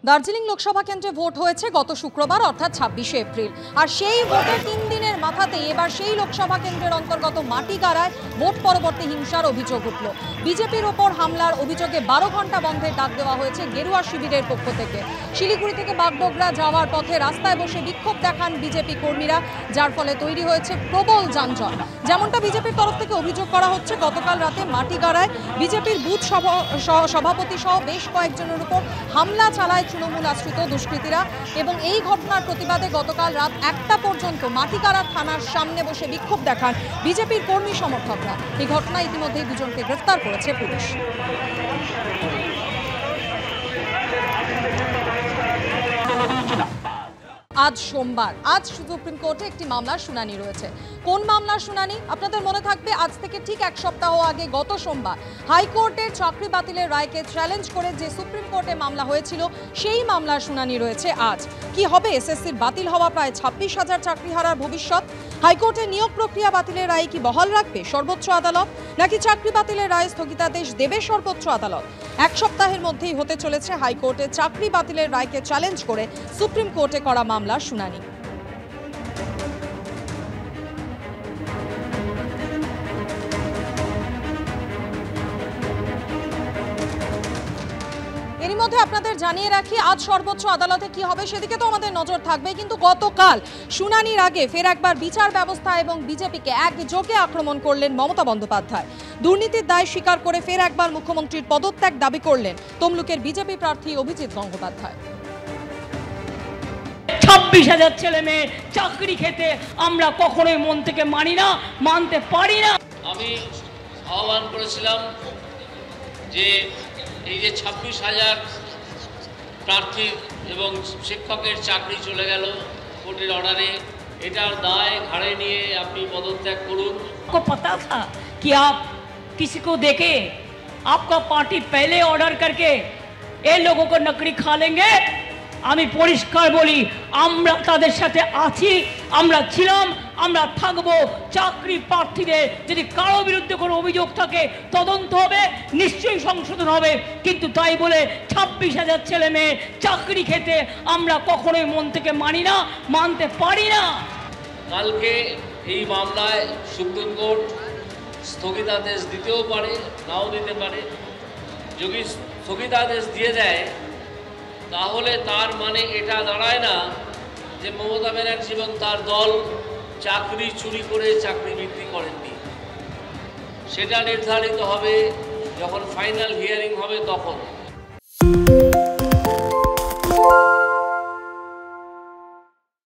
দার্জিলিং লোকসভা কেন্দ্রে ভোট হয়েছে গত শুক্রবার অর্থাৎ ২৬শে এপ্রিল। আর সেই ভোটের ৩ দিনের মাথাতেই এবার সেই লোকসভা কেন্দ্রের অন্তর্গত মাটিগাড়ায় ভোট পরবর্তী হিংসার অভিযোগ উঠল। বিজেপির ওপর হামলার অভিযোগে ১২ ঘন্টা বন্ধের ডাক দেওয়া হয়েছে গেরুয়া শিবিরের পক্ষ থেকে। শিলিগুড়ি থেকে বাগডোগরা যাওয়ার পথে রাস্তায় বসে বিক্ষোভ দেখান বিজেপি কর্মীরা, যার ফলে তৈরি হয়েছে প্রবল যানজট। যেমনটা বিজেপির তরফ থেকে অভিযোগ করা হচ্ছে, গতকাল রাতে মাটিগাড়ায় বিজেপির বুথ সভাপতি সহ বেশ কয়েকজনের উপর হামলা চালায় তৃণমূল আশ্রিত দুষ্কৃতীরা এবং এই ঘটনার প্রতিবাদে গতকাল রাত ১টা পর্যন্ত মাটিগাড়া থানার সামনে বসে বিক্ষোভ দেখান বিজেপির কর্মী সমর্থকরা। এই ঘটনায় ইতিমধ্যেই দুজনকে গ্রেফতার করেছে পুলিশ। আজ সোমবার, আজ সুপ্রিম কোর্টে একটি মামলার শুনানি রয়েছে। কোন মামলার শুনানি? আপনাদের মনে থাকবে, আজ থেকে ঠিক এক সপ্তাহ আগে গত সোমবার হাইকোর্টের চাকরি বাতিলের রায়কে চ্যালেঞ্জ করে যে সুপ্রিম কোর্টে মামলা হয়েছিল, সেই মামলার শুনানি রয়েছে আজ। কি হবে এসএসসির বাতিল হওয়া প্রায় ২৬,০০০ চাকরিহারার ভবিষ্যৎ? হাইকোর্টের নিয়োগ প্রক্রিয়া বাতিলের রায় কি বহাল রাখবে সর্বোচ্চ আদালত, নাকি চাকরি বাতিলের রায় স্থগিতাদেশ দেবে সর্বোচ্চ আদালত? এক সপ্তাহের মধ্যেই হতে চলেছে হাইকোর্টের চাকরি বাতিলের রায়কে চ্যালেঞ্জ করে সুপ্রিম কোর্টে করা মামলার শুনানি। এরই মধ্যে আপনাদের জানিয়ে রাখি, আজ সর্বোচ্চ আদালতে কি হবে সেদিকে তো আমাদের নজর থাকবে, কিন্তু গতকাল শুনানির আগে ফের একবার বিচার ব্যবস্থা এবং বিজেপিকে একযোগে আক্রমণ করলেন মমতা বন্দ্যোপাধ্যায়। দুর্নীতির দায় স্বীকার করে ফের একবার মুখ্যমন্ত্রীর পদত্যাগ দাবি করলেন তমলুকের বিজেপি প্রার্থী অভিজিৎ গঙ্গোপাধ্যায়। ২৬,০০০ ছেলে মেয়ে চাকরি খেতে আমরা কখনোই মন থেকে মানি না, মানতে পারি না। আমি আহ্বান করেছিলাম যে এই যে ২৬,০০০ প্রার্থী এবং শিক্ষকের চাকরি চলে গেল কোর্টের অর্ডারে, এটার দায় ঘাড়ে নিয়ে আপনি পদত্যাগ করুন। आपको पता था कि आप किसी को देके आपका पार्टी पहले ऑर्डर करके ये लोगों को नकड़ी खा लेंगे। আমি পরিষ্কার বলি, আমরা তাদের সাথে আছি, আমরা ছিলাম, আমরা থাকবো। চাকরি প্রার্থীদের যদি কারো বিরুদ্ধে কোনো অভিযোগ থাকে তদন্ত হবে, নিশ্চয়ই সংশোধন হবে, কিন্তু তাই বলে ২৬,০০০ ছেলে মেয়ে চাকরি খেতে আমরা কখনোই মন থেকে মানি না, মানতে পারি না। কালকে এই মামলায় সুপ্রিম কোর্ট স্থগিতাদেশ দিতেও পারে, নাও দিতে পারে। যদি স্থগিতাদেশ দিয়ে দেয় তাহলে তার মানে এটা দাঁড়ায় না যে মমতা ব্যানার্জি এবং তার দল চাকরি চুরি করে চাকরি বিক্রি করেননি। সেটা নির্ধারিত হবে যখন ফাইনাল হিয়ারিং হবে তখন।